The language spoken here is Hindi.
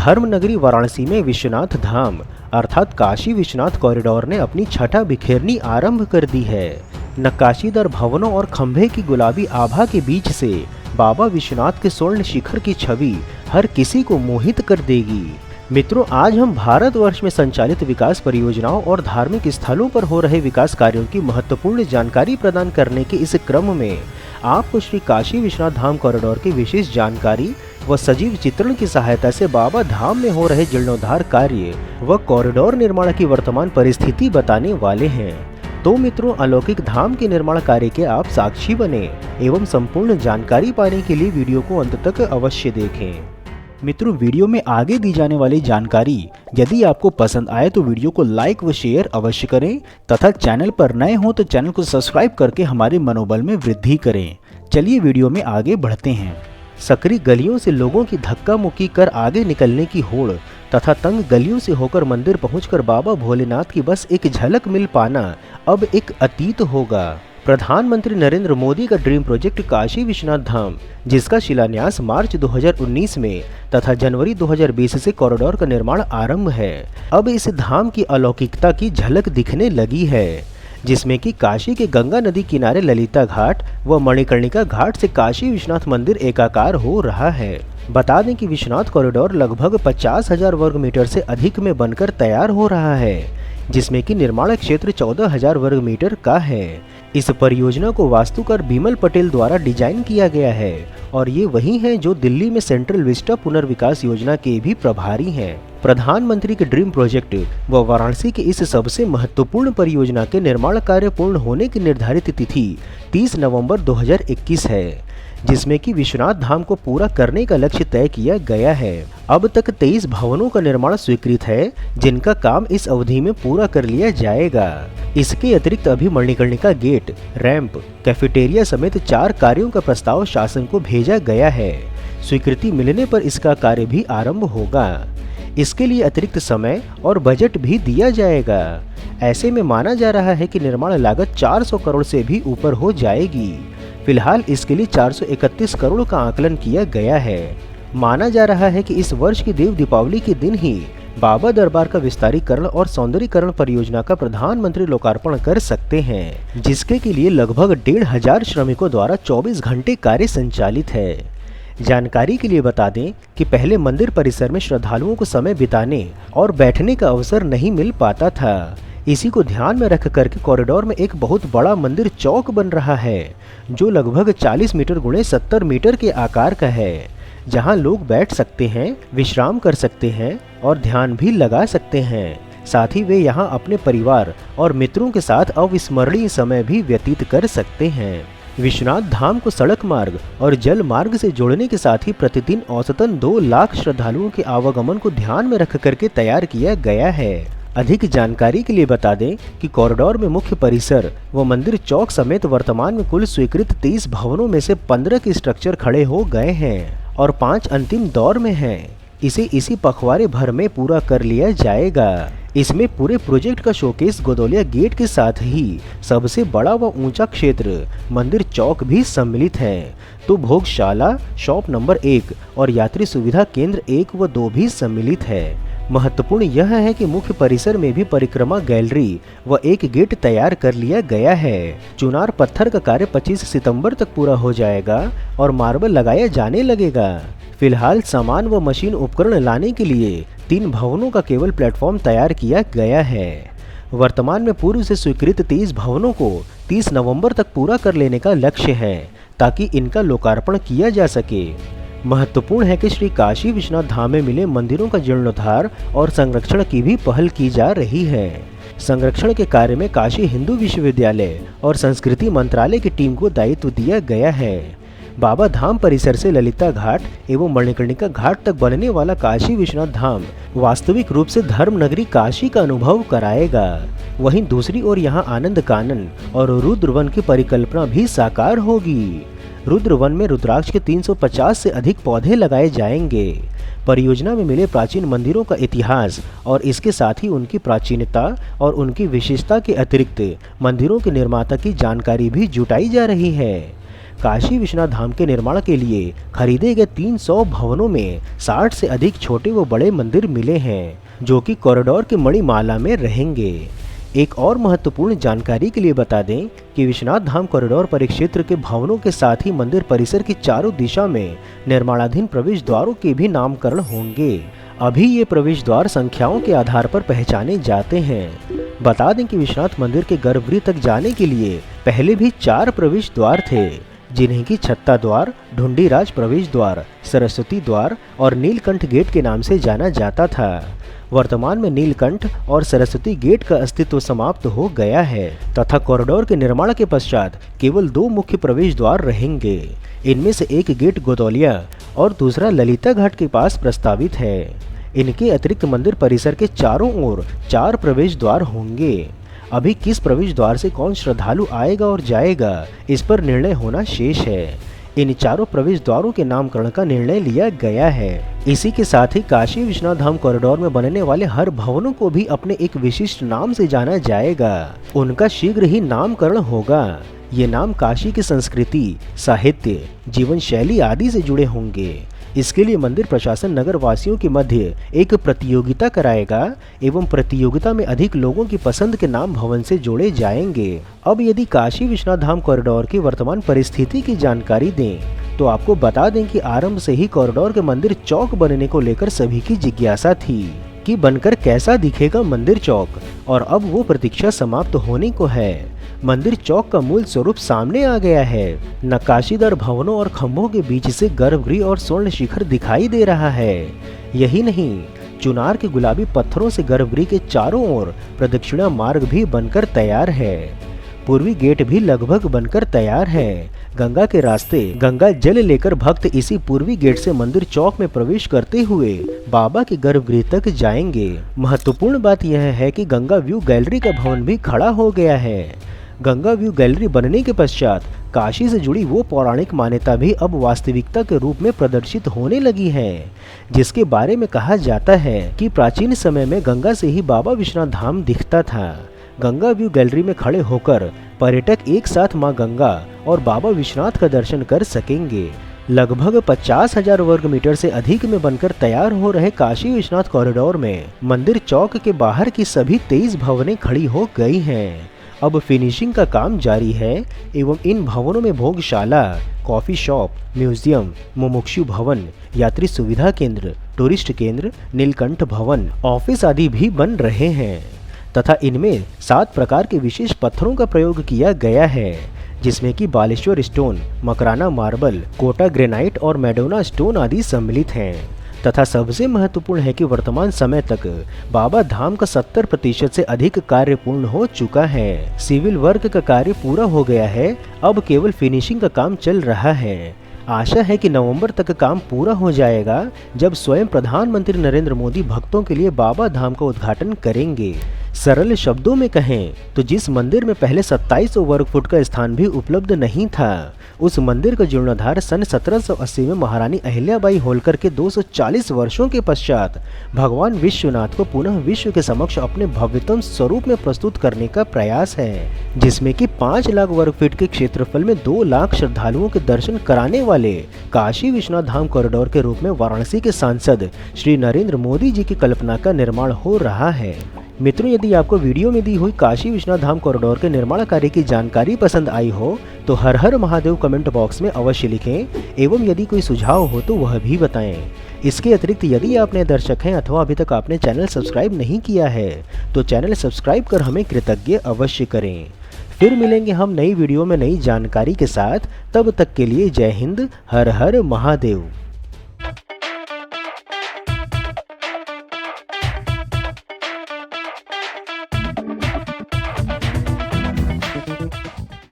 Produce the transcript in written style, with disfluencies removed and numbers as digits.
धर्म नगरी वाराणसी में विश्वनाथ धाम अर्थात काशी विश्वनाथ कॉरिडोर ने अपनी छठा बिखेरनी आरंभ कर दी है। नक्काशीदार भवनों और खंभे की गुलाबी आभा के बीच से बाबा विश्वनाथ के स्वर्ण शिखर की छवि हर किसी को मोहित कर देगी। मित्रों, आज हम भारतवर्ष में संचालित विकास परियोजनाओं और धार्मिक स्थलों पर हो रहे विकास कार्यों की महत्वपूर्ण जानकारी प्रदान करने के इस क्रम में आपको श्री काशी विश्वनाथ धाम कॉरिडोर की विशेष जानकारी व सजीव चित्रण की सहायता से बाबा धाम में हो रहे जीर्णोद्धार कार्य व कॉरिडोर निर्माण की वर्तमान परिस्थिति बताने वाले हैं। तो मित्रों, अलौकिक धाम के निर्माण कार्य के आप साक्षी बने एवं संपूर्ण जानकारी पाने के लिए वीडियो को अंत तक अवश्य देखें। मित्रों, वीडियो में आगे दी जाने वाली जानकारी यदि आपको पसंद आए तो वीडियो को लाइक व शेयर अवश्य करें तथा चैनल पर नए हो तो चैनल को सब्सक्राइब करके हमारे मनोबल में वृद्धि करें। चलिए वीडियो में आगे बढ़ते हैं। सकरी गलियों से लोगों की धक्का मुक्की कर आगे निकलने की होड़ तथा तंग गलियों से होकर मंदिर पहुंचकर बाबा भोलेनाथ की बस एक झलक मिल पाना अब एक अतीत होगा। प्रधानमंत्री नरेंद्र मोदी का ड्रीम प्रोजेक्ट काशी विश्वनाथ धाम, जिसका शिलान्यास मार्च 2019 में तथा जनवरी 2020 से कॉरिडोर का निर्माण आरंभ है, अब इस धाम की अलौकिकता की झलक दिखने लगी है, जिसमें कि काशी के गंगा नदी किनारे ललिता घाट व मणिकर्णिका घाट से काशी विश्वनाथ मंदिर एकाकार हो रहा है। बता दें कि विश्वनाथ कॉरिडोर लगभग 50,000 वर्ग मीटर से अधिक में बनकर तैयार हो रहा है, जिसमें कि निर्माण क्षेत्र 14,000 वर्ग मीटर का है। इस परियोजना को वास्तुकार बिमल पटेल द्वारा डिजाइन किया गया है और ये वही हैं जो दिल्ली में सेंट्रल विस्टा पुनर्विकास योजना के भी प्रभारी हैं। प्रधानमंत्री के ड्रीम प्रोजेक्ट व वाराणसी के इस सबसे महत्वपूर्ण परियोजना के निर्माण कार्य पूर्ण होने की निर्धारित तिथि 30 नवंबर 2021 है, जिसमें कि विश्वनाथ धाम को पूरा करने का लक्ष्य तय किया गया है। अब तक 23 भवनों का निर्माण स्वीकृत है, जिनका काम इस अवधि में पूरा कर लिया जाएगा। इसके अतिरिक्त अभी मणिकर्णिका गेट, रैंप, कैफेटेरिया समेत 4 कार्यों का प्रस्ताव शासन को भेजा गया है। स्वीकृति मिलने पर इसका कार्य भी आरंभ होगा। इसके लिए अतिरिक्त समय और बजट भी दिया जाएगा। ऐसे में माना जा रहा है कि निर्माण लागत 400 करोड़ से भी ऊपर हो जाएगी। फिलहाल इसके लिए 431 करोड़ का आकलन किया गया है। माना जा रहा है कि इस वर्ष की देव दीपावली के दिन ही बाबा दरबार का विस्तारीकरण और सौंदर्यीकरण परियोजना का प्रधानमंत्री लोकार्पण कर सकते हैं, जिसके के लिए लगभग 1,500 श्रमिकों द्वारा 24 घंटे कार्य संचालित है। जानकारी के लिए बता दें कि पहले मंदिर परिसर में श्रद्धालुओं को समय बिताने और बैठने का अवसर नहीं मिल पाता था। इसी को ध्यान में रख करके कॉरिडोर में एक बहुत बड़ा मंदिर चौक बन रहा है, जो लगभग 40 मीटर गुणे 70 मीटर के आकार का है, जहां लोग बैठ सकते हैं, विश्राम कर सकते हैं और ध्यान भी लगा सकते हैं। साथ ही वे यहां अपने परिवार और मित्रों के साथ अविस्मरणीय समय भी व्यतीत कर सकते हैं। विश्वनाथ धाम को सड़क मार्ग और जल मार्ग से जोड़ने के साथ ही प्रतिदिन औसतन 2 लाख श्रद्धालुओं के आवागमन को ध्यान में रख करके तैयार किया गया है। अधिक जानकारी के लिए बता दें कि कॉरिडोर में मुख्य परिसर व मंदिर चौक समेत वर्तमान में कुल स्वीकृत 23 भवनों में से 15 के स्ट्रक्चर खड़े हो गए हैं और 5 अंतिम दौर में हैं। इसे इसी पखवाड़े भर में पूरा कर लिया जाएगा। इसमें पूरे प्रोजेक्ट का शोकेस गोदौलिया गेट के साथ ही सबसे बड़ा व ऊंचा क्षेत्र मंदिर चौक भी सम्मिलित है। तो भोगशाला, शॉप नंबर 1 और यात्री सुविधा केंद्र 1 व 2 भी सम्मिलित है। महत्वपूर्ण यह है कि मुख्य परिसर में भी परिक्रमा गैलरी व एक गेट तैयार कर लिया गया है। चुनार पत्थर का कार्य 25 सितंबर तक पूरा हो जाएगा और मार्बल लगाया जाने लगेगा। फिलहाल सामान व मशीन उपकरण लाने के लिए 3 भवनों का केवल प्लेटफॉर्म तैयार किया गया है। वर्तमान में पूर्व से स्वीकृत 23 भवनों को 30 नवंबर तक पूरा कर लेने का लक्ष्य है, ताकि इनका लोकार्पण किया जा सके। महत्वपूर्ण है कि श्री काशी विश्वनाथ धाम में मिले मंदिरों का जीर्णोद्धार और संरक्षण की भी पहल की जा रही है। संरक्षण के कार्य में काशी हिंदू विश्वविद्यालय और संस्कृति मंत्रालय की टीम को दायित्व दिया गया है। बाबा धाम परिसर से ललिता घाट एवं मणिकर्णिका घाट तक बनने वाला काशी विश्वनाथ धाम वास्तविक रूप से धर्म नगरी काशी का अनुभव कराएगा। वहीं दूसरी ओर यहाँ आनंद कानन और रुद्रवन की परिकल्पना भी साकार होगी। रुद्रवन में रुद्राक्ष के 350 से अधिक पौधे लगाए जाएंगे। परियोजना में मिले प्राचीन मंदिरों का इतिहास और इसके साथ ही उनकी प्राचीनता और उनकी विशेषता के अतिरिक्त मंदिरों के निर्माता की जानकारी भी जुटाई जा रही है। काशी विश्वनाथ धाम के निर्माण के लिए खरीदे गए 300 भवनों में 60 से अधिक छोटे व बड़े मंदिर मिले हैं, जो कि कॉरिडोर के मणिमाला में रहेंगे। एक और महत्वपूर्ण जानकारी के लिए बता दें कि विश्वनाथ धाम कॉरिडोर परिक्षेत्र के भवनों के साथ ही मंदिर परिसर की चारों दिशा में निर्माणाधीन प्रवेश द्वारों के भी नामकरण होंगे। अभी ये प्रवेश द्वार संख्याओं के आधार पर पहचाने जाते हैं। बता दें कि विश्वनाथ मंदिर के गर्भगृह तक जाने के लिए पहले भी 4 प्रवेश द्वार थे, जिन्हें की छत्ता द्वार, ढूंढीराज प्रवेश द्वार, सरस्वती द्वार और नीलकंठ गेट के नाम से जाना जाता था। वर्तमान में नीलकंठ और सरस्वती गेट का अस्तित्व समाप्त हो गया है तथा कॉरिडोर के निर्माण के पश्चात केवल 2 मुख्य प्रवेश द्वार रहेंगे। इनमें से एक गेट गोदौलिया और दूसरा ललिता घाट के पास प्रस्तावित है। इनके अतिरिक्त मंदिर परिसर के चारों ओर 4 प्रवेश द्वार होंगे। अभी किस प्रवेश द्वार से कौन श्रद्धालु आएगा और जाएगा, इस पर निर्णय होना शेष है। इन चारों प्रवेश द्वारों के नामकरण का निर्णय लिया गया है। इसी के साथ ही काशी विश्वनाथ धाम कॉरिडोर में बनने वाले हर भवनों को भी अपने एक विशिष्ट नाम से जाना जाएगा। उनका शीघ्र ही नामकरण होगा। ये नाम काशी की संस्कृति, साहित्य, जीवन शैली आदि से जुड़े होंगे। इसके लिए मंदिर प्रशासन नगर वासियों के मध्य एक प्रतियोगिता कराएगा एवं प्रतियोगिता में अधिक लोगों की पसंद के नाम भवन से जोड़े जाएंगे। अब यदि काशी विश्वनाथ धाम कॉरिडोर की वर्तमान परिस्थिति की जानकारी दें तो आपको बता दें कि आरंभ से ही कॉरिडोर के मंदिर चौक बनने को लेकर सभी की जिज्ञासा थी कि बनकर कैसा दिखेगा मंदिर चौक, और अब वो प्रतीक्षा समाप्त होने को है। मंदिर चौक का मूल स्वरूप सामने आ गया है। नक्काशीदार भवनों और खंभों के बीच से गर्भगृह और स्वर्ण शिखर दिखाई दे रहा है। यही नहीं, चुनार के गुलाबी पत्थरों से गर्भगृह के चारों ओर प्रदक्षिणा मार्ग भी बनकर तैयार है। पूर्वी गेट भी लगभग बनकर तैयार है। गंगा के रास्ते गंगा जल लेकर भक्त इसी पूर्वी गेट से मंदिर चौक में प्रवेश करते हुए बाबा के गर्भगृह तक जाएंगे। महत्वपूर्ण बात यह है कि गंगा व्यू गैलरी का भवन भी खड़ा हो गया है। गंगा व्यू गैलरी बनने के पश्चात काशी से जुड़ी वो पौराणिक मान्यता भी अब वास्तविकता के रूप में प्रदर्शित होने लगी है, जिसके बारे में कहा जाता है कि प्राचीन समय में गंगा से ही बाबा विश्वनाथ धाम दिखता था। गंगा व्यू गैलरी में खड़े होकर पर्यटक एक साथ मां गंगा और बाबा विश्वनाथ का दर्शन कर सकेंगे। लगभग 50,000 वर्ग मीटर से अधिक में बनकर तैयार हो रहे काशी विश्वनाथ कॉरिडोर में मंदिर चौक के बाहर की सभी 23 भवनें खड़ी हो गई हैं। अब फिनिशिंग का काम जारी है एवं इन भवनों में भोगशाला, कॉफी शॉप, म्यूजियम, मुमुक्षु भवन, यात्री सुविधा केंद्र, टूरिस्ट केंद्र, नीलकंठ भवन, ऑफिस आदि भी बन रहे हैं तथा इनमें 7 प्रकार के विशेष पत्थरों का प्रयोग किया गया है, जिसमें कि Baleshwar stone, Makrana marble, Kota granite और मैडोना स्टोन आदि सम्मिलित हैं। तथा सबसे महत्वपूर्ण है कि वर्तमान समय तक बाबा धाम का 70% से अधिक कार्य पूर्ण हो चुका है। सिविल वर्क का कार्य पूरा हो गया है, अब केवल फिनिशिंग का काम चल रहा है। आशा है कि नवंबर तक काम पूरा हो जाएगा, जब स्वयं प्रधानमंत्री नरेंद्र मोदी भक्तों के लिए बाबा धाम का उद्घाटन करेंगे। सरल शब्दों में कहें तो जिस मंदिर में पहले 2700 वर्ग फुट का स्थान भी उपलब्ध नहीं था, उस मंदिर का जीर्णोद्धार सन 1780 में महारानी अहिल्याबाई होलकर के 240 वर्षों के पश्चात भगवान विश्वनाथ को पुनः विश्व के समक्ष अपने भव्यतम स्वरूप में प्रस्तुत करने का प्रयास है, जिसमें कि 5 लाख वर्ग फीट के क्षेत्रफल में 2 लाख श्रद्धालुओं के दर्शन कराने वाले काशी विश्वनाथ धाम कॉरिडोर के रूप में वाराणसी के सांसद श्री नरेंद्र मोदी जी की कल्पना का निर्माण हो रहा है। मित्रों, यदि आपको वीडियो में दी हुई काशी विश्वनाथ धाम कॉरिडोर के निर्माण कार्य की जानकारी पसंद आई हो तो हर हर महादेव कमेंट बॉक्स में अवश्य लिखें एवं यदि कोई सुझाव हो तो वह भी बताएं। इसके अतिरिक्त यदि आप नए दर्शक हैं अथवा अभी तक आपने चैनल सब्सक्राइब नहीं किया है तो चैनल सब्सक्राइब कर हमें कृतज्ञ अवश्य करें। फिर मिलेंगे हम नई वीडियो में नई जानकारी के साथ। तब तक के लिए जय हिंद, हर हर महादेव।